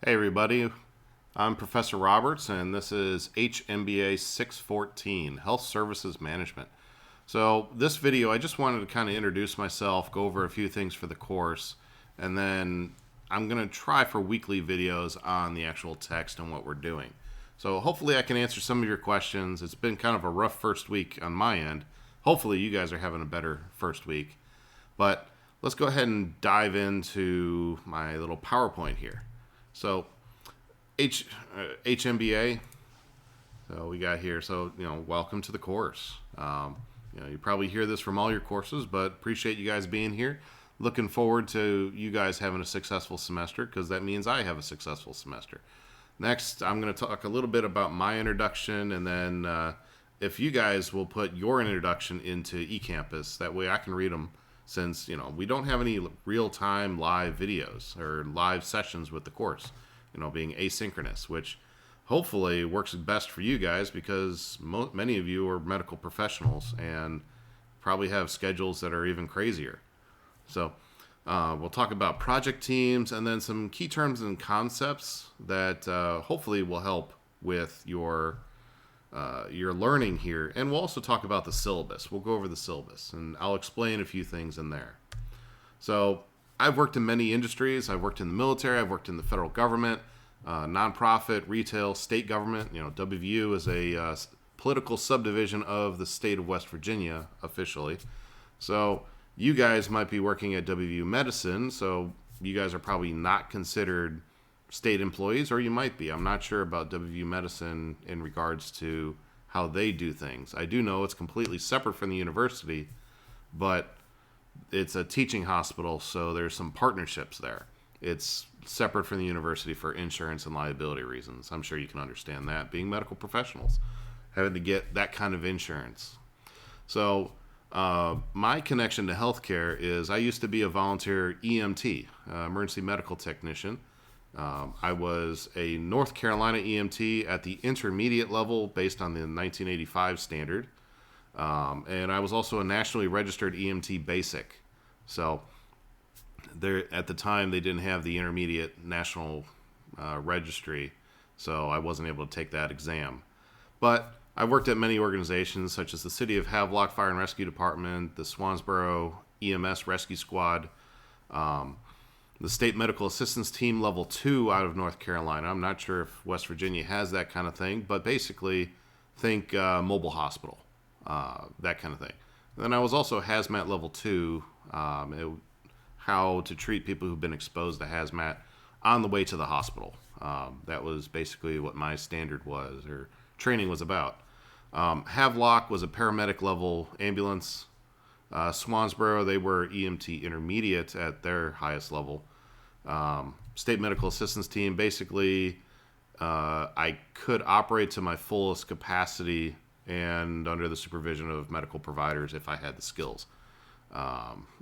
Hey everybody, I'm Professor Roberts and this is HMBA 614, Health Services Management. So this video, I just wanted to kind of introduce myself, go over a few things for the course, and then I'm going to try for weekly videos on the actual text and what we're doing. So hopefully I can answer some of your questions. It's been kind of a rough first week on my end. Hopefully you guys are having a better first week. But let's go ahead and dive into my little PowerPoint here. So HMBA. So we got here. So welcome to the course. You probably hear this from all your courses, but appreciate you guys being here. Looking forward to you guys having a successful semester because that means I have a successful semester. Next, I'm going to talk a little bit about my introduction, and then if you guys will put your introduction into eCampus, that way I can read them. Since we don't have any real-time live videos or live sessions with the course, being asynchronous, which hopefully works best for you guys because many of you are medical professionals and probably have schedules that are even crazier. So we'll talk about project teams and then some key terms and concepts that hopefully will help with your learning here. And we'll also talk about the syllabus. We'll go over the syllabus and I'll explain a few things in there. So I've worked in many industries. I've worked in the military. I've worked in the federal government, nonprofit, retail, state government. WVU is a political subdivision of the state of West Virginia officially. So you guys might be working at WVU Medicine. So you guys are probably not considered state employees, or you might be. I'm not sure about WVU Medicine in regards to how they do things. I do know it's completely separate from the university, but it's a teaching hospital, so there's some partnerships there. It's separate from the university for insurance and liability reasons. I'm sure you can understand that, being medical professionals, having to get that kind of insurance. So my connection to healthcare is I used to be a volunteer EMT, emergency medical technician. I was a North Carolina EMT at the intermediate level based on the 1985 standard. And I was also a nationally registered EMT basic. So there, at the time, they didn't have the intermediate national registry, so I wasn't able to take that exam. But I worked at many organizations such as the City of Havelock Fire and Rescue Department, the Swansboro EMS Rescue Squad, the State Medical Assistance Team Level 2 out of North Carolina. I'm not sure if West Virginia has that kind of thing, but basically think mobile hospital, that kind of thing. And then I was also hazmat Level 2, how to treat people who've been exposed to hazmat on the way to the hospital. That was basically what my standard was, or training was about. Havelock was a paramedic level ambulance. Swansboro, they were EMT intermediate at their highest level. State Medical Assistance Team, basically, I could operate to my fullest capacity and under the supervision of medical providers if I had the skills.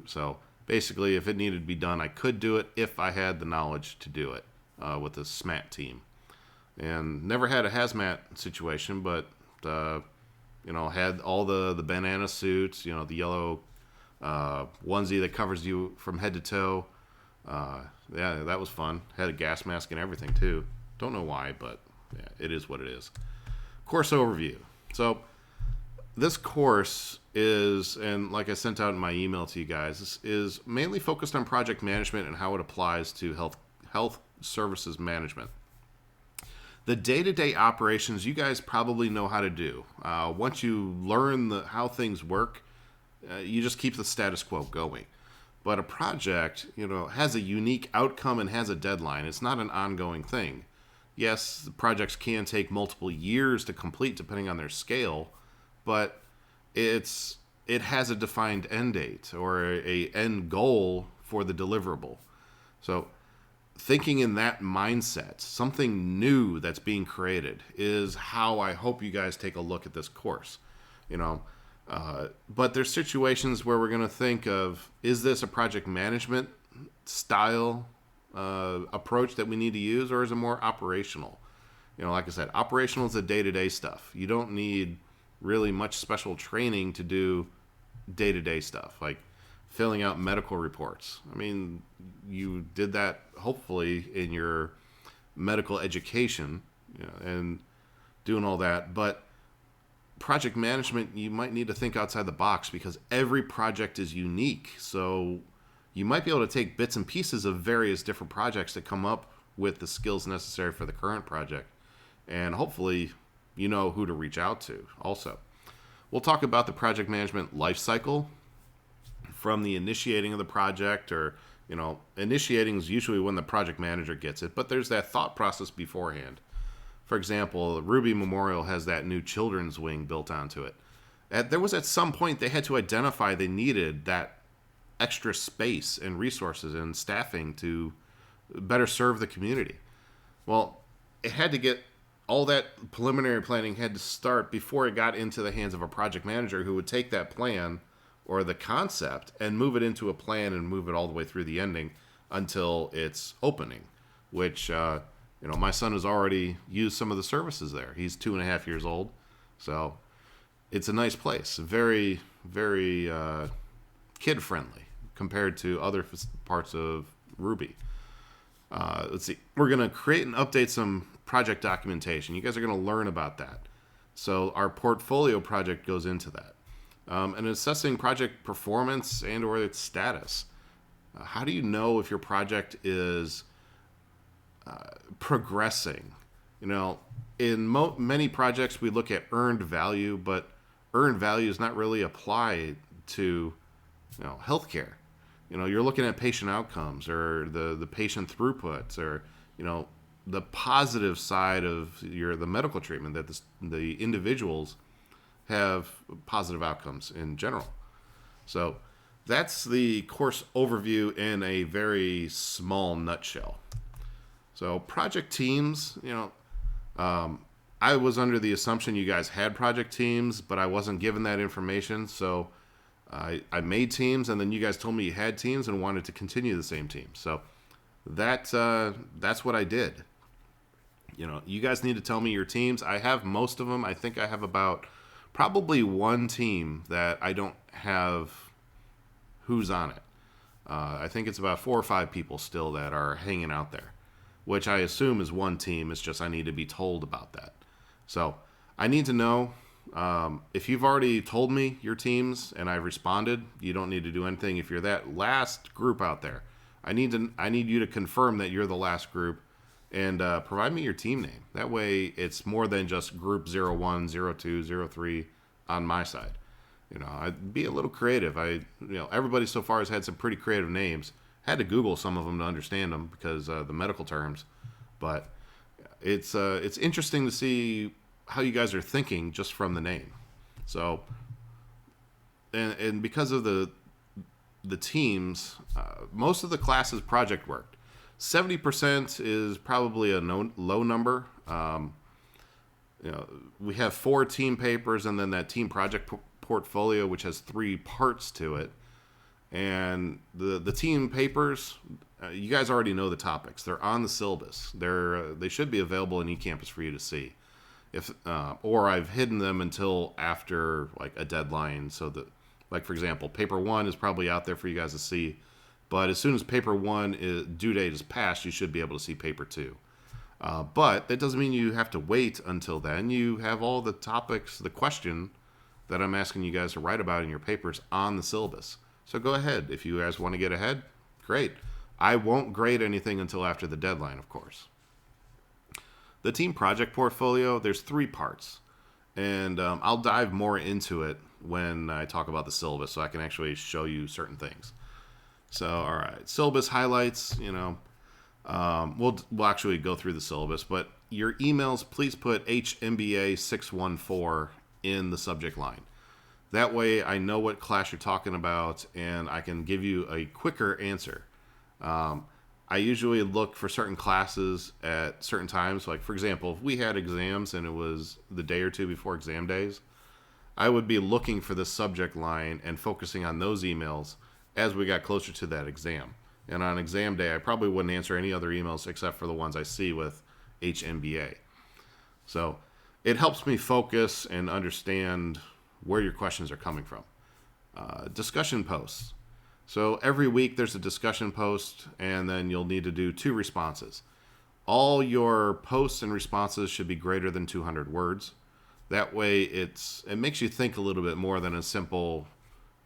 So basically, if it needed to be done, I could do it if I had the knowledge to do it with the SMAT team. And never had a hazmat situation, but had all the banana suits, the yellow onesie that covers you from head to toe. Yeah, that was fun. Had a gas mask and everything too. Don't know why, but yeah, it is what it is. Course overview. So this course is, and like I sent out in my email to you guys, is mainly focused on project management and how it applies to health services management. The day-to-day operations you guys probably know how to do. Once you learn how things work, you just keep the status quo going. But a project, has a unique outcome and has a deadline. It's not an ongoing thing. Yes, the projects can take multiple years to complete depending on their scale, but it has a defined end date or a end goal for the deliverable. So thinking in that mindset, something new that's being created, is how I hope you guys take a look at this course. But there's situations where we're going to think of, is this a project management style approach that we need to use, or is it more operational? Like I said, operational is the day-to-day stuff. You don't need really much special training to do day-to-day stuff, like filling out medical reports. I mean, you did that hopefully in your medical education, and doing all that. But project management, you might need to think outside the box because every project is unique. So you might be able to take bits and pieces of various different projects to come up with the skills necessary for the current project. And hopefully you know who to reach out to also. We'll talk about the project management life cycle from the initiating of the project, or initiating is usually when the project manager gets it, but there's that thought process beforehand. For example, Ruby Memorial has that new children's wing built onto it. There was at some point they had to identify they needed that extra space and resources and staffing to better serve the community. Well, it had to get all that preliminary planning had to start before it got into the hands of a project manager who would take that plan or the concept and move it into a plan and move it all the way through the ending until its opening, which my son has already used some of the services there. He's 2.5 years old, so it's a nice place. Very, very kid friendly compared to other parts of Ruby. Let's see. We're going to create and update some project documentation. You guys are going to learn about that. So our portfolio project goes into that. And assessing project performance and or its status. How do you know if your project is progressing? In many projects we look at earned value, but earned value is not really applied to healthcare. You're looking at patient outcomes or the patient throughputs, or the positive side of the medical treatment, that the individuals have positive outcomes in general. So that's the course overview in a very small nutshell. So project teams, I was under the assumption you guys had project teams, but I wasn't given that information. So I made teams, and then you guys told me you had teams and wanted to continue the same team. So that's what I did. You guys need to tell me your teams. I have most of them. I think I have about probably one team that I don't have who's on it. I think it's about 4 or 5 people still that are hanging out there, which I assume is one team. It's just I need to be told about that. So I need to know. If you've already told me your teams and I've responded, you don't need to do anything. If you're that last group out there, I need you to confirm that you're the last group and provide me your team name. That way it's more than just group 01, 02, 03 on my side. I'd be a little creative. Everybody so far has had some pretty creative names. Had to Google some of them to understand them because the medical terms, but it's interesting to see how you guys are thinking just from the name. So, and because of the teams, most of the classes project worked. 70% is probably a low number. We have 4 team papers and then that team project portfolio, which has 3 parts to it. And the team papers, you guys already know the topics. They're on the syllabus. They should be available in eCampus for you to see. Or I've hidden them until after like a deadline, so that, like for example, paper 1 is probably out there for you guys to see. But as soon as paper 1 due date is passed, you should be able to see paper 2. But that doesn't mean you have to wait until then. You have all the topics, the question that I'm asking you guys to write about in your papers on the syllabus. So go ahead. If you guys want to get ahead, great. I won't grade anything until after the deadline, of course. The team project portfolio, there's 3 parts. And I'll dive more into it when I talk about the syllabus so I can actually show you certain things. So, all right, syllabus highlights, we'll actually go through the syllabus, but your emails, please put HMBA 614 in the subject line. That way I know what class you're talking about and I can give you a quicker answer. I usually look for certain classes at certain times. Like, for example, if we had exams and it was the day or two before exam days, I would be looking for the subject line and focusing on those emails as we got closer to that exam. And on exam day, I probably wouldn't answer any other emails except for the ones I see with HMBA. So it helps me focus and understand where your questions are coming from. Discussion posts. So every week there's a discussion post, and then you'll need to do 2 responses. All your posts and responses should be greater than 200 words. That way it makes you think a little bit more than a simple,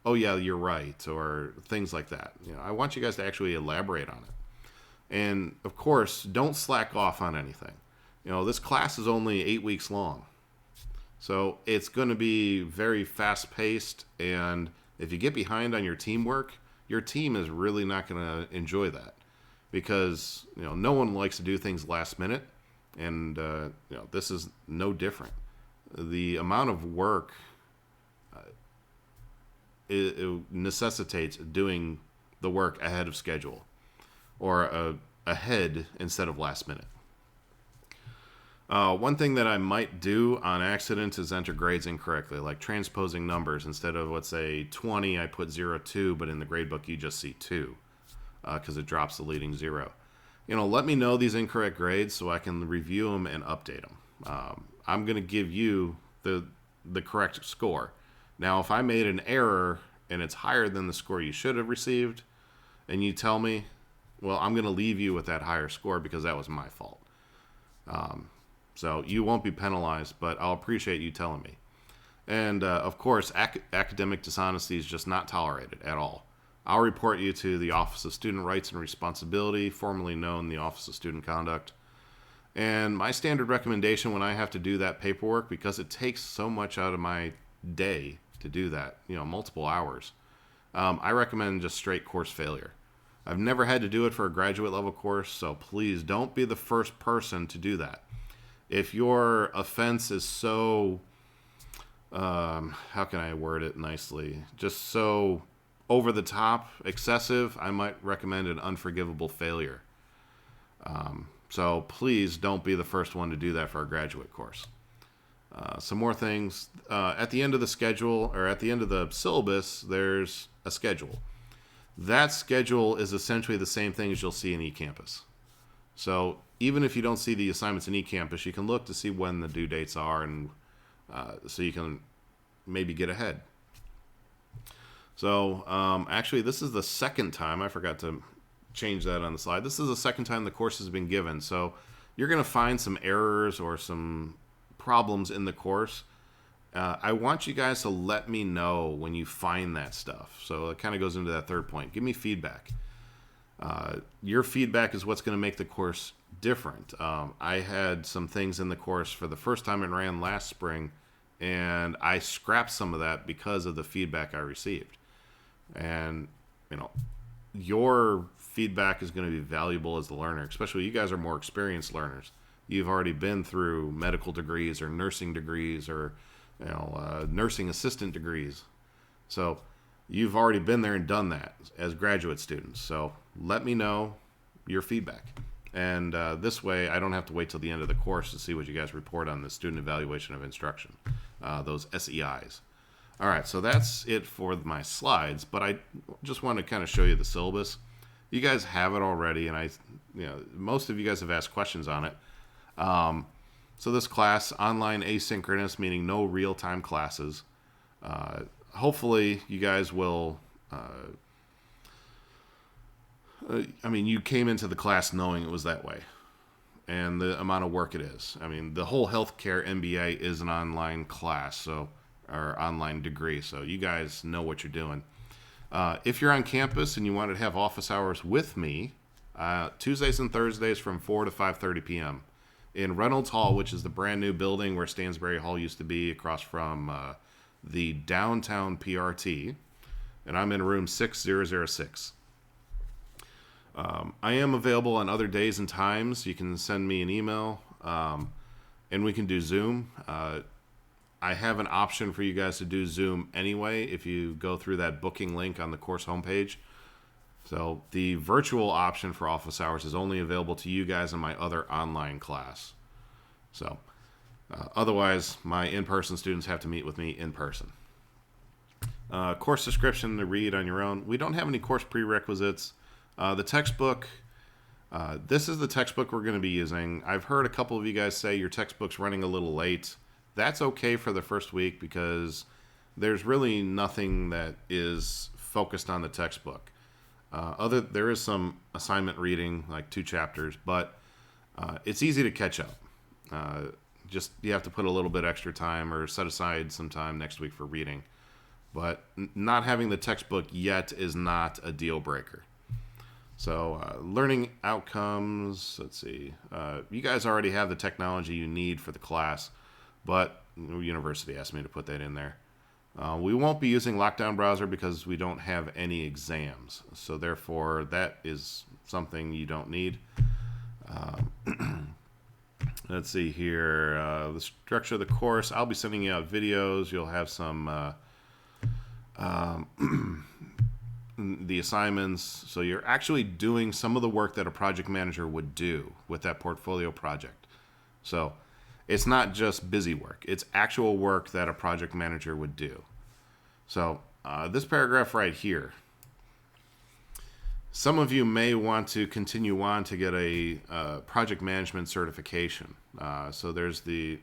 oh yeah, you're right, or things like that. I want you guys to actually elaborate on it. And of course, don't slack off on anything. This class is only 8 weeks long. So it's going to be very fast paced, and if you get behind on your teamwork, your team is really not going to enjoy that, because no one likes to do things last minute, and this is no different. The amount of work it necessitates doing the work ahead of schedule, or ahead instead of last minute. One thing that I might do on accident is enter grades incorrectly, like transposing numbers. Instead of, let's say, 20, I put 02, but in the gradebook you just see 2, because it drops the leading 0. Let me know these incorrect grades so I can review them and update them. I'm going to give you the correct score. Now, if I made an error and it's higher than the score you should have received, and you tell me, well, I'm going to leave you with that higher score because that was my fault. So you won't be penalized, but I'll appreciate you telling me. And of course, academic dishonesty is just not tolerated at all. I'll report you to the Office of Student Rights and Responsibility, formerly known the Office of Student Conduct. And my standard recommendation when I have to do that paperwork, because it takes so much out of my day to do that, multiple hours, I recommend just straight course failure. I've never had to do it for a graduate level course, so please don't be the first person to do that. If your offense is so, how can I word it nicely, just so over the top, excessive, I might recommend an unforgivable failure. So please don't be the first one to do that for a graduate course. Some more things. At the end of the schedule, or at the end of the syllabus, there's a schedule. That schedule is essentially the same thing as you'll see in eCampus. So even if you don't see the assignments in eCampus, you can look to see when the due dates are, and so you can maybe get ahead. So actually, this is the second time. I forgot to change that on the slide. This is the second time the course has been given. So you're going to find some errors or some problems in the course. I want you guys to let me know when you find that stuff. So it kind of goes into that third point. Give me feedback. Your feedback is what's going to make the course different. I had some things in the course for the first time it ran last spring, and I scrapped some of that because of the feedback I received. And, your feedback is going to be valuable as the learner, especially you guys are more experienced learners. You've already been through medical degrees or nursing degrees or nursing assistant degrees. So you've already been there and done that as graduate students. So let me know your feedback. And this way, I don't have to wait till the end of the course to see what you guys report on the student evaluation of instruction, those SEIs. All right, so that's it for my slides, but I just want to kind of show you the syllabus. You guys have it already, and most of you guys have asked questions on it. So this class, online asynchronous, meaning no real-time classes. Hopefully you guys will, you came into the class knowing it was that way, and the amount of work it is. The whole healthcare MBA is an online class, or online degree, so you guys know what you're doing. If you're on campus and you want to have office hours with me, Tuesdays and Thursdays from 4 to 5:30 p.m. in Reynolds Hall, which is the brand new building where Stansbury Hall used to be, across from the downtown PRT, and I'm in room 6006. I am available on other days and times. You can send me an email, and we can do Zoom. I have an option for you guys to do Zoom anyway if you go through that booking link on the course homepage. So the virtual option for office hours is only available to you guys in my other online class. So otherwise, my in-person students have to meet with me in person. Course description to read on your own. We don't have any course prerequisites. The textbook, this is the textbook we're going to be using. I've heard a couple of you guys say your textbook's running a little late. That's okay for the first week because there's really nothing that is focused on the textbook. There is some assignment reading, like 2 chapters, but It's easy to catch up. Just you have to put a little bit extra time or set aside some time next week for reading. But not having the textbook yet is not a deal breaker. So learning outcomes, let's see. You guys already have the technology you need for the class, but the university asked me to put that in there. We won't be using Lockdown Browser because we don't have any exams. So therefore, that is something you don't need. Let's see here. The structure of the course. I'll be sending you out videos. You'll have some the assignments. So you're actually doing some of the work that a project manager would do with that portfolio project. So it's not just busy work. It's actual work that a project manager would do. So this paragraph right here, some of you may want to continue on to get a project management certification. So there's the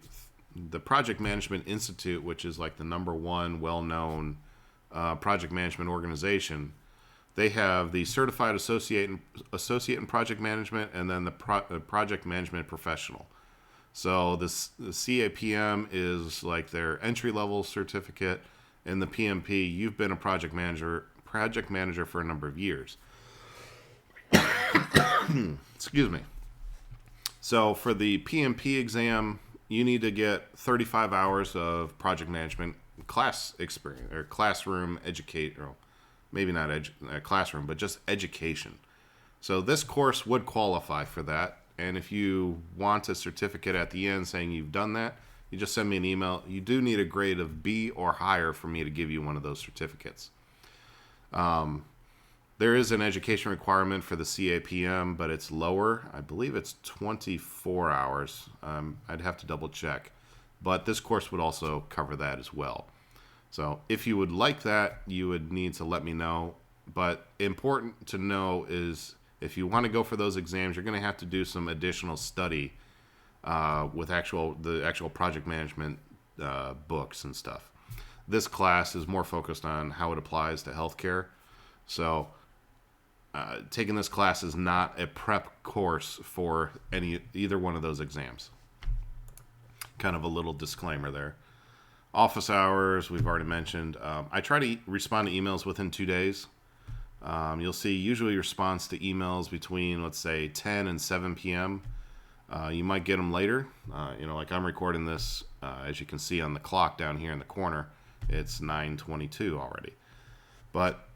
Project Management Institute, which is like the #1 well-known project management organization. They have the Certified Associate in Project Management, and then the Project Management Professional. So the CAPM is like their entry-level certificate, and the PMP, you've been a project manager for a number of years. Excuse me. So for the PMP exam, you need to get 35 hours of project management class experience or classroom educate, or maybe not classroom, but just education. So this course would qualify for that. And if you want a certificate at the end saying you've done that, you just send me an email. You do need a grade of B or higher for me to give you one of those certificates. There is an education requirement for the CAPM, but it's lower. I believe it's 24 hours. I'd have to double check. But this course would also cover that as well. So if you would like that, you would need to let me know. But important to know is if you want to go for those exams, you're going to have to do some additional study with the actual project management books and stuff. This class is more focused on how it applies to healthcare. So taking this class is not a prep course for either one of those exams. Kind of a little disclaimer there. Office hours, we've already mentioned. I try to respond to emails within 2 days. You'll see usually response to emails between, let's say, 10 and 7 p.m. You might get them later. Like I'm recording this, as you can see on the clock down here in the corner, it's 9:22 already. But,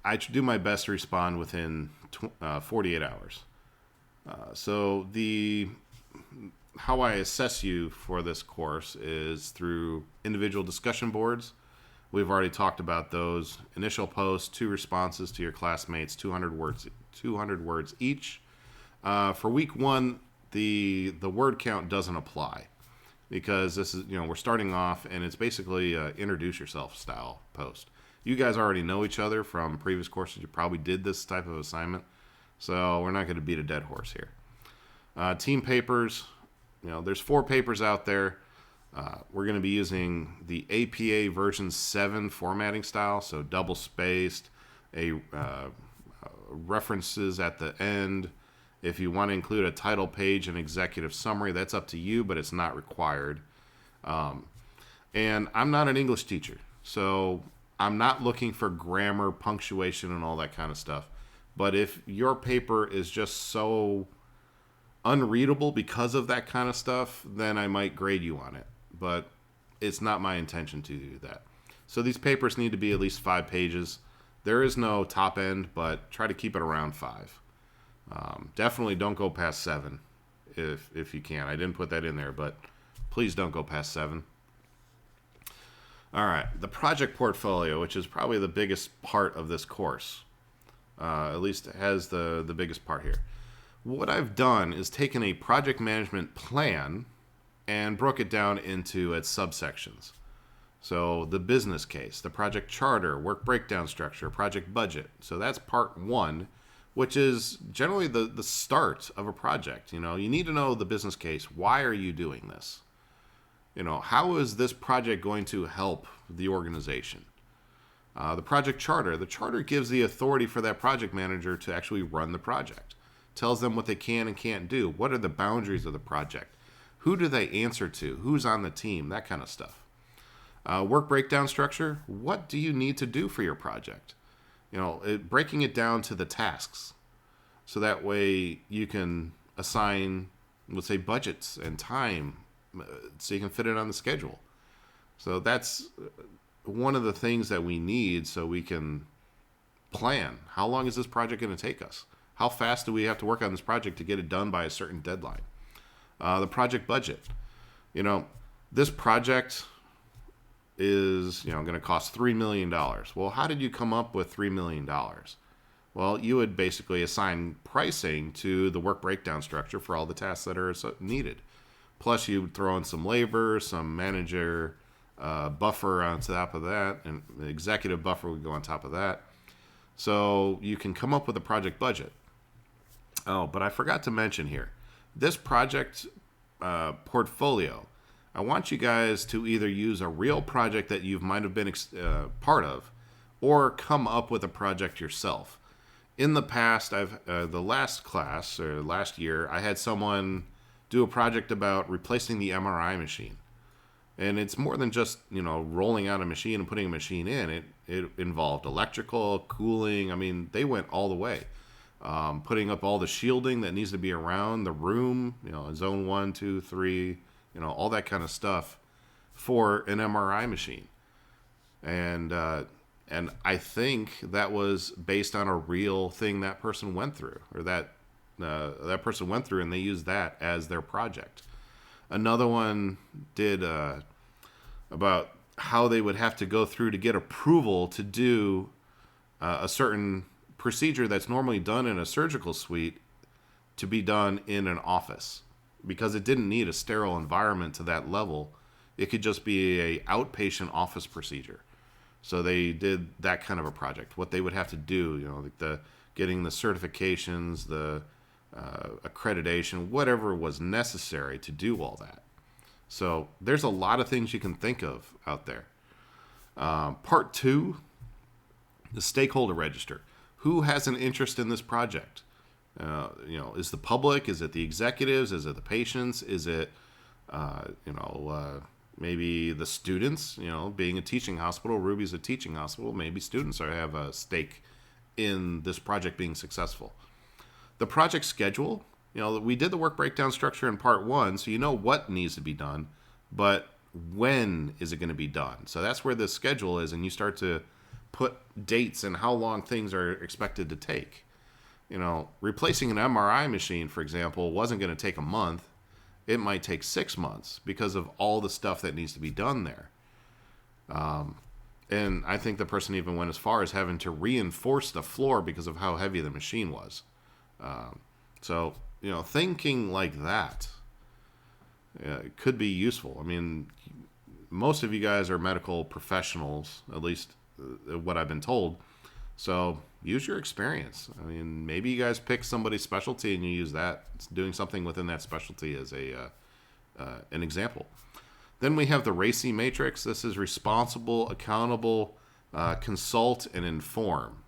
I do my best to respond within 48 hours. So how I assess you for this course is through individual discussion boards. We've already talked about those. Initial posts, 2 responses to your classmates, 200 words each. For week 1, the word count doesn't apply because this is, we're starting off and it's basically a introduce yourself style post. You guys already know each other from previous courses. You probably did this type of assignment. So we're not going to beat a dead horse here. Team papers, there's 4 papers out there. We're going to be using the APA version 7 formatting style, so double spaced, references at the end. If you want to include a title page and executive summary, that's up to you, but it's not required. And I'm not an English teacher, so I'm not looking for grammar, punctuation, and all that kind of stuff. But if your paper is just so unreadable because of that kind of stuff, then I might grade you on it. But it's not my intention to do that. So these papers need to be at least 5 pages. There is no top end, but try to keep it around 5. Definitely don't go past 7 if you can. I didn't put that in there, but please don't go past 7. All right, the project portfolio, which is probably the biggest part of this course. At least it has the biggest part here. What I've done is taken a project management plan and broke it down into its subsections. So the business case, the project charter, work breakdown structure, project budget. So that's part 1, which is generally the start of a project. You need to know the business case. Why are you doing this? How is this project going to help the organization? The project charter. The charter gives the authority for that project manager to actually run the project, tells them what they can and can't do. What are the boundaries of the project? Who do they answer to? Who's on the team? That kind of stuff. Work breakdown structure. What do you need to do for your project? Breaking it down to the tasks. So that way you can assign, let's say, budgets and time so you can fit it on the schedule. So that's one of the things that we need so we can plan. How long is this project going to take us? How fast do we have to work on this project to get it done by a certain deadline? The project budget. This project is going to cost $3 million. Well, how did you come up with $3 million? Well, you would basically assign pricing to the work breakdown structure for all the tasks that are needed. Plus, you would throw in some labor, some manager buffer on top of that, and the executive buffer would go on top of that. So you can come up with a project budget. Oh, but I forgot to mention here, this project portfolio, I want you guys to either use a real project that you might have been part of, or come up with a project yourself. In the past, the last class or last year, I had someone do a project about replacing the MRI machine. And it's more than just, rolling out a machine and putting a machine in. It involved electrical, cooling. I mean, they went all the way. Putting up all the shielding that needs to be around the room, zone 1, 2, 3, all that kind of stuff for an MRI machine. And I think that was based on a real thing that person went through, or that person went through, and they used that as their project. Another one did about how they would have to go through to get approval to do a certain procedure that's normally done in a surgical suite to be done in an office, because it didn't need a sterile environment to that level. It could just be a outpatient office procedure. So they did that kind of a project. What they would have to do, like the getting the certifications, the accreditation, whatever was necessary to do all that. So there's a lot of things you can think of out there. Part 2, the stakeholder register. Who has an interest in this project? Is the public? Is it the executives? Is it the patients? Is it, maybe the students? Being a teaching hospital, Ruby's a teaching hospital. Maybe students have a stake in this project being successful. The project schedule. We did the work breakdown structure in part 1, so you know what needs to be done, but when is it going to be done? So that's where the schedule is, and you start to put dates and how long things are expected to take. Replacing an MRI machine, for example, wasn't going to take a month. It might take 6 months because of all the stuff that needs to be done there. And I think the person even went as far as having to reinforce the floor because of how heavy the machine was. So thinking like that could be useful. I mean, most of you guys are medical professionals, at least what I've been told. So use your experience. I mean, maybe you guys pick somebody's specialty and you use that, doing something within that specialty as an example. Then we have the RACI matrix. This is responsible, accountable, consult, and inform.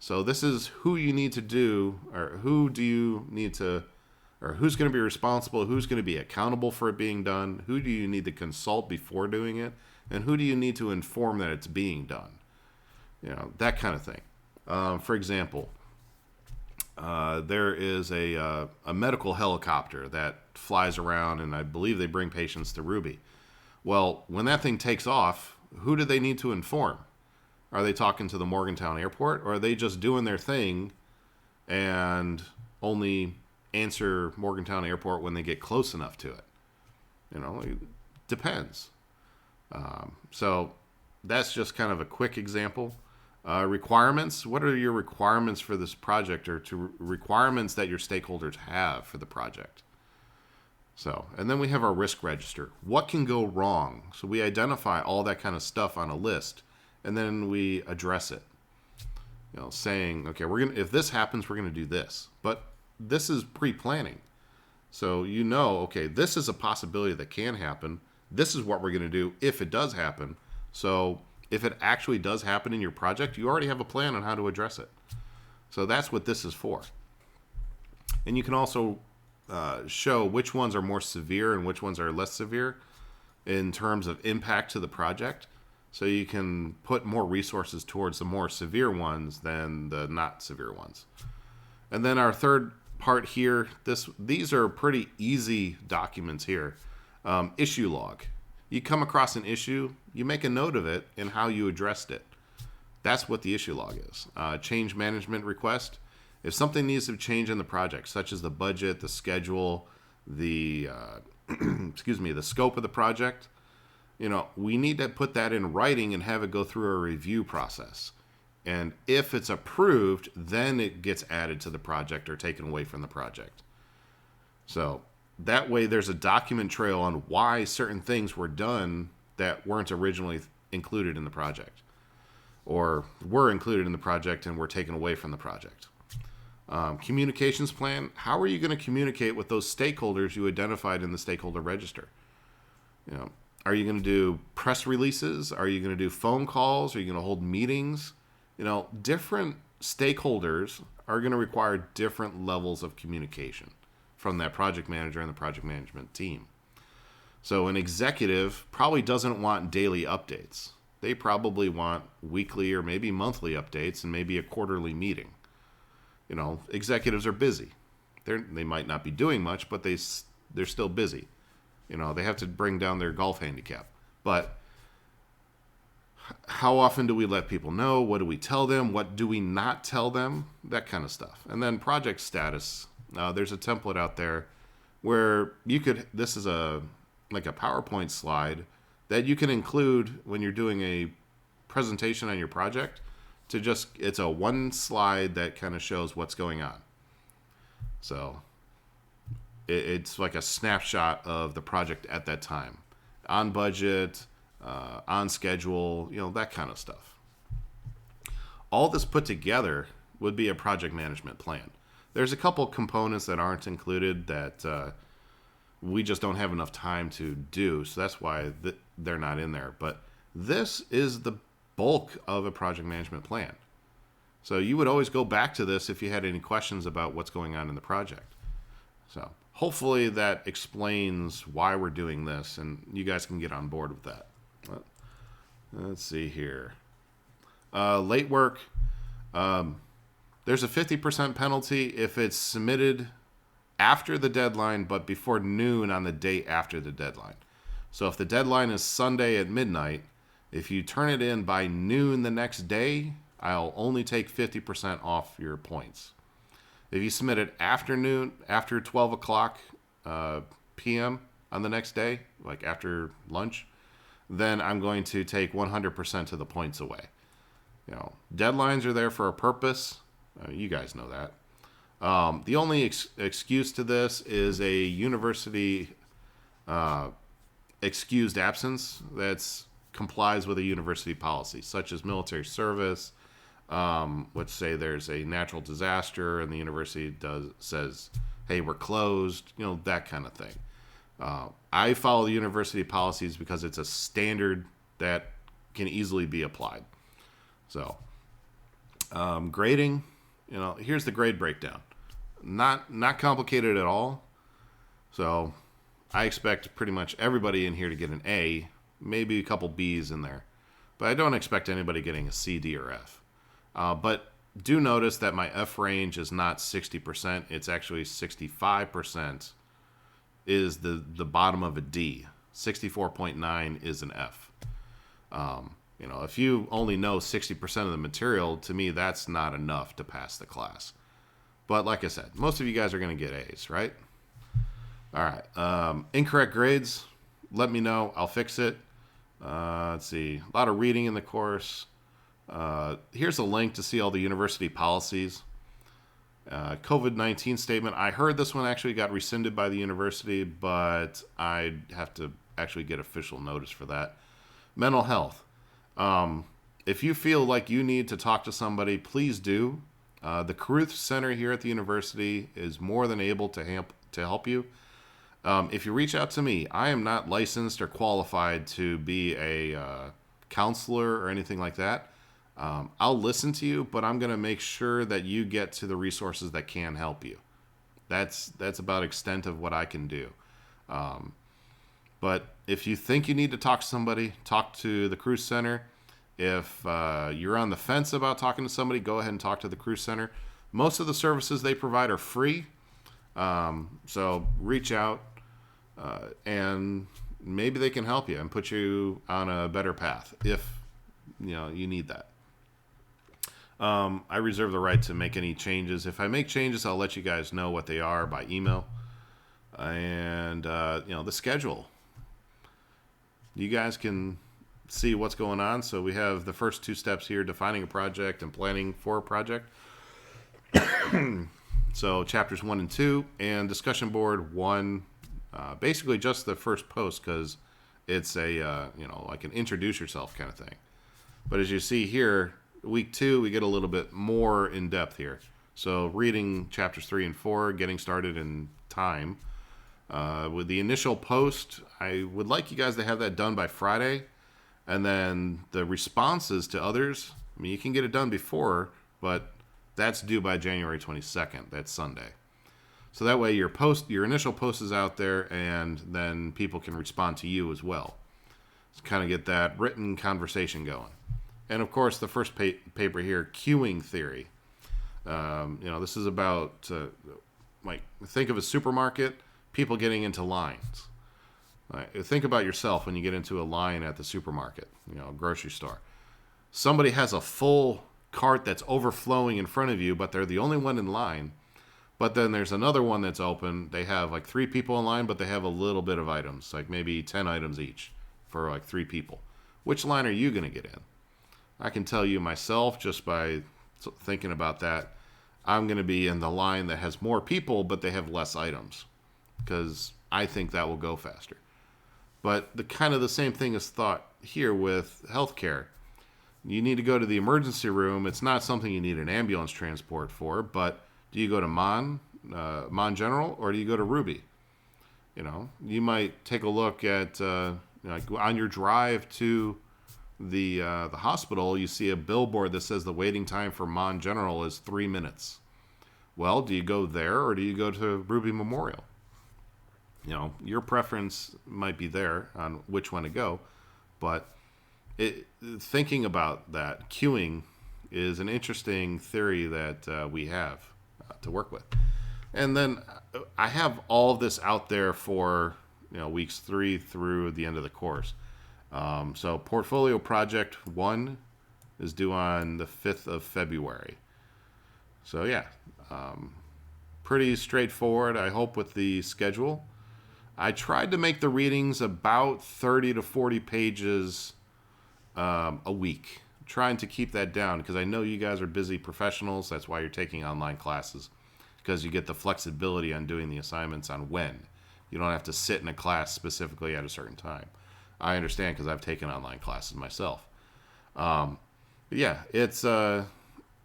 So this is who you need to do, or who do you need to, or who's going to be responsible, who's going to be accountable for it being done, who do you need to consult before doing it, and who do you need to inform that it's being done. That kind of thing. For example, there is a medical helicopter that flies around, and I believe they bring patients to Ruby. Well, when that thing takes off, who do they need to inform? Are they talking to the Morgantown Airport, or are they just doing their thing and only answer Morgantown Airport when they get close enough to it? It depends. So that's just kind of a quick example. Requirements. What are your requirements for this project, or requirements that your stakeholders have for the project? So, and then we have our risk register. What can go wrong? So we identify all that kind of stuff on a list, and then we address it. Saying, okay, if this happens, we're gonna do this. But this is pre-planning. So okay, this is a possibility that can happen. This is what we're gonna do if it does happen. So if it actually does happen in your project, you already have a plan on how to address it. So that's what this is for. And you can also show which ones are more severe and which ones are less severe in terms of impact to the project. So you can put more resources towards the more severe ones than the not severe ones. And then our third part here, these are pretty easy documents here. Issue log. You come across an issue, you make a note of it and how you addressed it. That's what the issue log is. Change management request. If something needs to change in the project, such as the budget, the schedule, the the scope of the project, we need to put that in writing and have it go through a review process. And if it's approved, then it gets added to the project or taken away from the project. So that way there's a document trail on why certain things were done that weren't originally included in the project, or were included in the project and were taken away from the project. Communications plan. How are you going to communicate with those stakeholders you identified in the stakeholder register? Are you going to do press releases? Are you going to do phone calls? Are you going to hold meetings? Different stakeholders are going to require different levels of communication from that project manager and the project management team. So an executive probably doesn't want daily updates. They probably want weekly or maybe monthly updates and maybe a quarterly meeting. Executives are busy. They might not be doing much, but they're still busy. They have to bring down their golf handicap. But how often do we let people know? What do we tell them? What do we not tell them? That kind of stuff. And then project status. There's a template out there where this is like a PowerPoint slide that you can include when you're doing a presentation on your project. It's a one slide that kind of shows what's going on. So it's like a snapshot of the project at that time, on budget, on schedule, that kind of stuff. All this put together would be a project management plan. There's a couple components that aren't included that we just don't have enough time to do, so that's why they're not in there. But this is the bulk of a project management plan. So you would always go back to this if you had any questions about what's going on in the project. So hopefully that explains why we're doing this, and you guys can get on board with that. Let's see here. Late work. There's a 50% penalty if it's submitted after the deadline, but before noon on the day after the deadline. So if the deadline is Sunday at midnight, if you turn it in by noon the next day, I'll only take 50% off your points. If you submit it after 12 o'clock p.m. on the next day, like after lunch, then I'm going to take 100% of the points away. Deadlines are there for a purpose. You guys know that. The only excuse to this is a university excused absence that's complies with a university policy, such as military service. Let's say there's a natural disaster and the university says, hey, we're closed, that kind of thing. I follow the university policies because it's a standard that can easily be applied. So grading, here's the grade breakdown. Not complicated at all. So I expect pretty much everybody in here to get an A, maybe a couple B's in there. But I don't expect anybody getting a C, D, or F. But do notice that my F range is not 60%. It's actually 65% is the bottom of a D. 64.9 is an F. If you only know 60% of the material, to me, that's not enough to pass the class. But like I said, most of you guys are going to get A's, right? All right. Incorrect grades, let me know. I'll fix it. Let's see. A lot of reading in the course. Here's a link to see all the university policies. COVID-19 statement. I heard this one actually got rescinded by the university, but I'd have to actually get official notice for that. Mental health. If you feel like you need to talk to somebody, please do. The Caruth Center here at the university is more than able to help you. If you reach out to me, I am not licensed or qualified to be a counselor or anything like that. I'll listen to you, but I'm going to make sure that you get to the resources that can help you. That's about extent of what I can do. But if you think you need to talk to somebody, talk to the Cruise Center. If you're on the fence about talking to somebody, go ahead and talk to the Cruise Center. Most of the services they provide are free. So reach out and maybe they can help you and put you on a better path if you need that. I reserve the right to make any changes. If I make changes, I'll let you guys know what they are by email. And the schedule. You guys can see what's going on. So we have the first two steps here: defining a project and planning for a project. So chapters 1 and 2, and discussion board 1, basically just the first post, because it's a like an introduce yourself kind of thing. But as you see here, week 2 we get a little bit more in depth here. So reading chapters 3 and 4, getting started in time. With the initial post, I would like you guys to have that done by Friday. And then the responses to others, I mean, you can get it done before, but that's due by January 22nd. That's Sunday. So that way your initial post is out there, and then people can respond to you as well. To kind of get that written conversation going. And of course, the first paper here, queuing theory. This is about, think of a supermarket, people getting into lines. Think about yourself when you get into a line at the supermarket, a grocery store. Somebody has a full cart that's overflowing in front of you, but they're the only one in line. But then there's another one that's open. They have like 3 people in line, but they have a little bit of items, like maybe 10 items each for like 3 people. Which line are you going to get in? I can tell you myself, just by thinking about that, I'm going to be in the line that has more people, but they have less items, because I think that will go faster. But the same thing is thought here with healthcare. You need to go to the emergency room. It's not something you need an ambulance transport for, but do you go to Mon General, or do you go to Ruby? You might take a look at, on your drive to the hospital, you see a billboard that says the waiting time for Mon General is 3 minutes. Well, do you go there, or do you go to Ruby Memorial? Your preference might be there on which one to go, but thinking about that, queuing is an interesting theory that we have to work with. And then I have all of this out there for weeks 3 through the end of the course. So portfolio project 1 is due on the 5th of February. So yeah, pretty straightforward, I hope, with the schedule. I tried to make the readings about 30 to 40 pages a week, trying to keep that down, because I know you guys are busy professionals. That's why you're taking online classes, because you get the flexibility on doing the assignments on when. You don't have to sit in a class specifically at a certain time. I understand, because I've taken online classes myself. But yeah, it's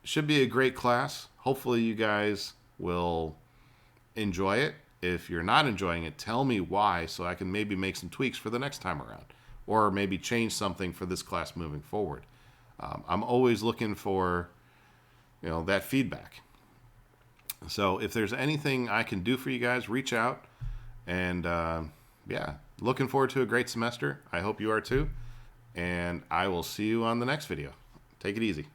should be a great class. Hopefully you guys will enjoy it. If you're not enjoying it, tell me why, so I can maybe make some tweaks for the next time around, or maybe change something for this class moving forward. I'm always looking for that feedback. So if there's anything I can do for you guys, reach out. And looking forward to a great semester. I hope you are too. And I will see you on the next video. Take it easy.